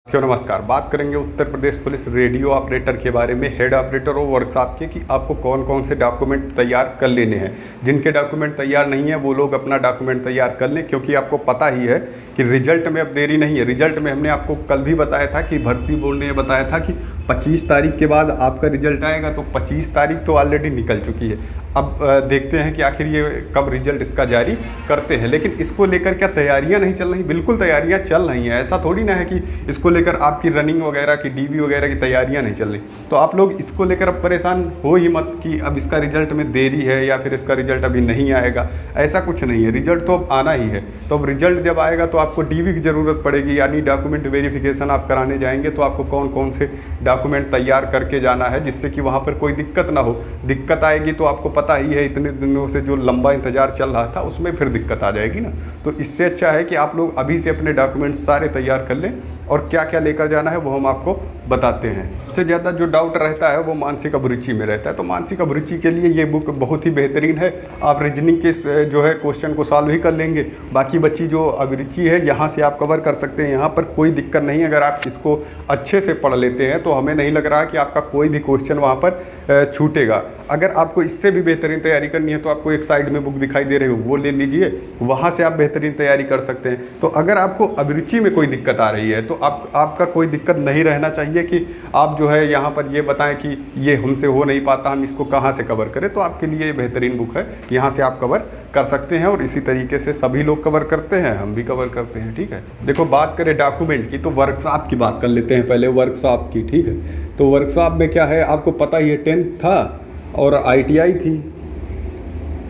नमस्कार। बात करेंगे Uttar Pradesh police radio operator के बारे में, हेड ऑपरेटर और वर्कशॉप के, कि आपको कौन कौन से डॉक्यूमेंट तैयार कर लेने हैं। जिनके डॉक्यूमेंट तैयार नहीं है वो लोग अपना डॉक्यूमेंट तैयार कर लें, क्योंकि आपको पता ही है कि रिजल्ट में अब देरी नहीं है। रिजल्ट में हमने आपको कल भी बताया था कि भर्ती बोर्ड ने बताया था कि 25 तारीख के बाद आपका रिजल्ट आएगा, तो 25 तारीख तो ऑलरेडी निकल चुकी है। अब देखते हैं कि आखिर ये कब रिजल्ट इसका जारी करते हैं। लेकिन इसको लेकर क्या तैयारियां नहीं चल रही? बिल्कुल तैयारियां चल रही हैं। ऐसा थोड़ी ना है कि इसको लेकर आपकी रनिंग वगैरह की, डीबी वगैरह की तैयारियां नहीं चल रही। तो आप लोग इसको लेकर अब परेशान हो ही मत कि अब इसका रिजल्ट में देरी है या फिर इसका रिजल्ट अभी नहीं आएगा। ऐसा कुछ नहीं है, रिजल्ट तो अब आना ही है। तो अब रिजल्ट जब आएगा तो आपको डीबी की ज़रूरत पड़ेगी, यानी डॉक्यूमेंट वेरिफिकेशन आप कराने जाएंगे तो आपको कौन कौन से डॉक्यूमेंट तैयार करके जाना है, जिससे कि वहाँ पर कोई दिक्कत ना हो। दिक्कत आएगी तो आपको पता ही है, इतने दिनों से जो लंबा इंतजार चल रहा था उसमें फिर दिक्कत आ जाएगी ना। तो इससे अच्छा है कि आप लोग अभी से अपने डॉक्यूमेंट सारे तैयार कर लें, और क्या क्या लेकर जाना है वो हम आपको बताते हैं। सबसे ज़्यादा जो डाउट रहता है वो मानसिक अभिरुचि में रहता है। तो मानसिक अभिरुचि के लिए ये बुक बहुत ही बेहतरीन है। आप रीजनिंग के जो है क्वेश्चन को सॉल्व ही कर लेंगे, बाकी बची जो अभिरुचि है यहाँ से आप कवर कर सकते हैं। यहाँ पर कोई दिक्कत नहीं है। अगर आप इसको अच्छे से पढ़ लेते हैं तो हमें नहीं लग रहा कि आपका कोई भी क्वेश्चन वहाँ पर छूटेगा। अगर आपको इससे भी बेहतरीन तैयारी करनी है तो आपको एक साइड में बुक दिखाई दे रही हो, वो ले लीजिए, वहाँ से आप बेहतरीन तैयारी कर सकते हैं। तो अगर आपको अभिरुचि में कोई दिक्कत आ रही है तो आपका कोई दिक्कत नहीं रहना चाहिए कि आप जो है यहाँ पर ये बताएं कि ये हमसे हो नहीं पाता, हम इसको कहाँ से कवर करें। तो आपके लिए ये बेहतरीन बुक है, यहाँ से आप कवर कर सकते हैं। और इसी तरीके से सभी लोग कवर करते हैं, हम भी कवर करते हैं। ठीक है, देखो बात करें डॉक्यूमेंट की तो वर्कशॉप की बात कर लेते हैं पहले, वर्कशॉप की। ठीक है, तो वर्कशॉप में क्या है, आपको पता ही है 10th था और ITI थी,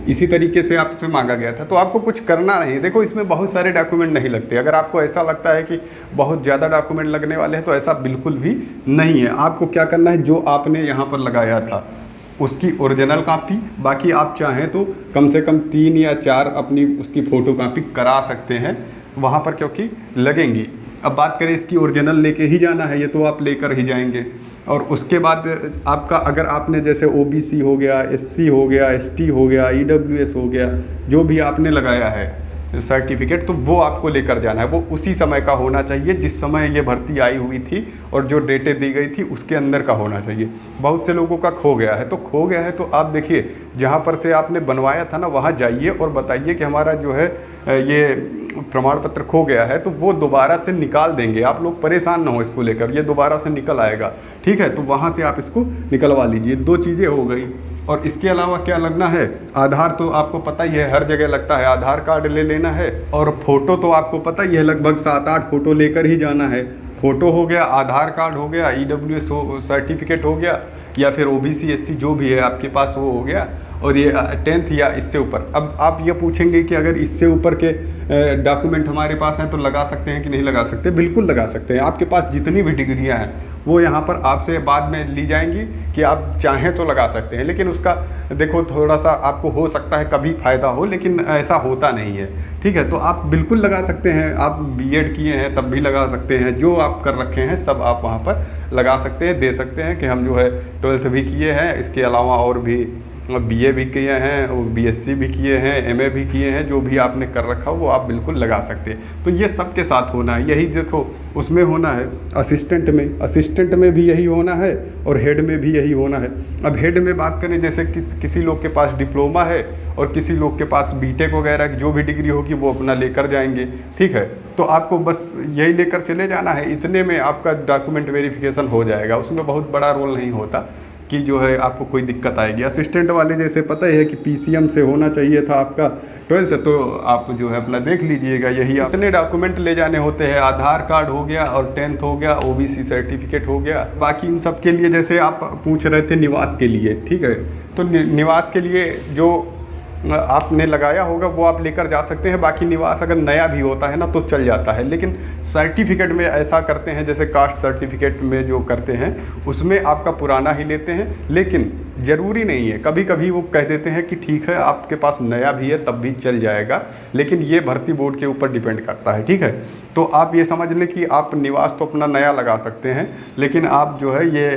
इसी तरीके से आपसे मांगा गया था। तो आपको कुछ करना नहीं। देखो इसमें बहुत सारे डॉक्यूमेंट नहीं लगते। अगर आपको ऐसा लगता है कि बहुत ज़्यादा डॉक्यूमेंट लगने वाले हैं तो ऐसा बिल्कुल भी नहीं है। आपको क्या करना है, जो आपने यहाँ पर लगाया था उसकी ओरिजिनल कॉपी, बाकी आप चाहें तो कम से कम 3 या 4 अपनी उसकी फ़ोटो कॉपी करा सकते हैं वहाँ पर, क्योंकि लगेंगी। अब बात करें इसकी ओरिजिनल लेके ही जाना है, ये तो आप लेकर ही जाएंगे। और उसके बाद आपका, अगर आपने जैसे OBC हो गया, SC हो गया, ST हो गया, EWS हो गया, जो भी आपने लगाया है सर्टिफिकेट, तो वो आपको लेकर जाना है। वो उसी समय का होना चाहिए जिस समय ये भर्ती आई हुई थी, और जो डेटें दी गई थी उसके अंदर का होना चाहिए। बहुत से लोगों का खो गया है, तो खो गया है तो आप देखिए जहाँ पर से आपने बनवाया था ना, वहाँ जाइए और बताइए कि हमारा जो है ये प्रमाण पत्र खो गया है, तो वो दोबारा से निकाल देंगे। आप लोग परेशान ना हो इसको लेकर, ये दोबारा से निकल आएगा। ठीक है, तो वहाँ से आप इसको निकलवा लीजिए। 2 चीज़ें हो गई। और इसके अलावा क्या लगना है, आधार तो आपको पता ही है, हर जगह लगता है। आधार कार्ड ले लेना है, और फ़ोटो तो आपको पता ही है, लगभग 7-8 फ़ोटो लेकर ही जाना है। फ़ोटो हो गया, आधार कार्ड हो गया, EWS सर्टिफिकेट हो गया, या फिर OBC SC जो भी है आपके पास वो हो गया, और ये 10th या इससे ऊपर। अब आप ये पूछेंगे कि अगर इससे ऊपर के डॉक्यूमेंट हमारे पास हैं तो लगा सकते हैं कि नहीं लगा सकते? बिल्कुल लगा सकते हैं। आपके पास जितनी भी डिग्रियां हैं वो यहाँ पर आपसे बाद में ली जाएंगी कि आप चाहें तो लगा सकते हैं। लेकिन उसका देखो थोड़ा सा आपको हो सकता है कभी फ़ायदा हो, लेकिन ऐसा होता नहीं है। ठीक है, तो आप बिल्कुल लगा सकते हैं। आप BEd किए हैं तब भी लगा सकते हैं, जो आप कर रखे हैं सब आप वहाँ पर लगा सकते हैं, दे सकते हैं कि हम जो है 12th भी किए हैं, इसके अलावा और भी BA भी किए हैं, BSc भी किए हैं, MA भी किए हैं। जो भी आपने कर रखा हो वो आप बिल्कुल लगा सकते हैं। तो ये सब के साथ होना है। यही देखो उसमें होना है, असिस्टेंट में भी यही होना है, और हेड में भी यही होना है। अब हेड में बात करें, जैसे किसी लोग के पास डिप्लोमा है और किसी लोग के पास BTech वगैरह की जो भी डिग्री होगी वो अपना लेकर जाएंगे। ठीक है, तो आपको बस यही लेकर चले जाना है। इतने में आपका डॉक्यूमेंट वेरिफिकेशन हो जाएगा। उसमें बहुत बड़ा रोल नहीं होता कि जो है आपको कोई दिक्कत आएगी। असिस्टेंट वाले जैसे पता ही है कि PCM से होना चाहिए था आपका 12th, तो आप जो है अपना देख लीजिएगा। यही इतने डॉक्यूमेंट ले जाने होते हैं। आधार कार्ड हो गया, और 10th हो गया, OBC सर्टिफिकेट हो गया। बाकी इन सब के लिए, जैसे आप पूछ रहे थे निवास के लिए, ठीक है, तो निवास के लिए जो आपने लगाया होगा वो आप लेकर जा सकते हैं। बाकी निवास अगर नया भी होता है ना तो चल जाता है, लेकिन सर्टिफिकेट में ऐसा करते हैं, जैसे कास्ट सर्टिफिकेट में जो करते हैं उसमें आपका पुराना ही लेते हैं। लेकिन ज़रूरी नहीं है, कभी कभी वो कह देते हैं कि ठीक है आपके पास नया भी है तब भी चल जाएगा, लेकिन ये भर्ती बोर्ड के ऊपर डिपेंड करता है। ठीक है, तो आप ये समझ लें कि आप निवास तो अपना नया लगा सकते हैं, लेकिन आप जो है ये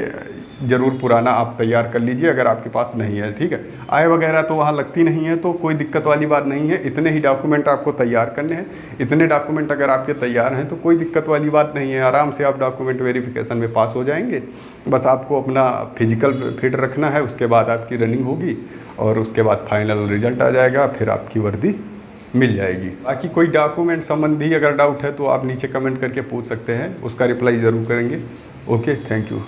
ज़रूर पुराना आप तैयार कर लीजिए अगर आपके पास नहीं है, ठीक है। आय वगैरह तो वहाँ लगती नहीं है, तो कोई दिक्कत वाली बात नहीं है। इतने ही डॉक्यूमेंट आपको तैयार करने हैं। इतने डॉक्यूमेंट अगर आपके तैयार हैं तो कोई दिक्कत वाली बात नहीं है, आराम से आप डॉक्यूमेंट वेरिफिकेशन में पास हो जाएंगे। बस आपको अपना फिजिकल फिट रखना है, उसके बाद आपकी रनिंग होगी और उसके बाद फाइनल रिजल्ट आ जाएगा, फिर आपकी वर्दी मिल जाएगी। बाकी कोई डॉक्यूमेंट संबंधी अगर डाउट है तो आप नीचे कमेंट करके पूछ सकते हैं, उसका रिप्लाई ज़रूर करेंगे। Okay, thank you.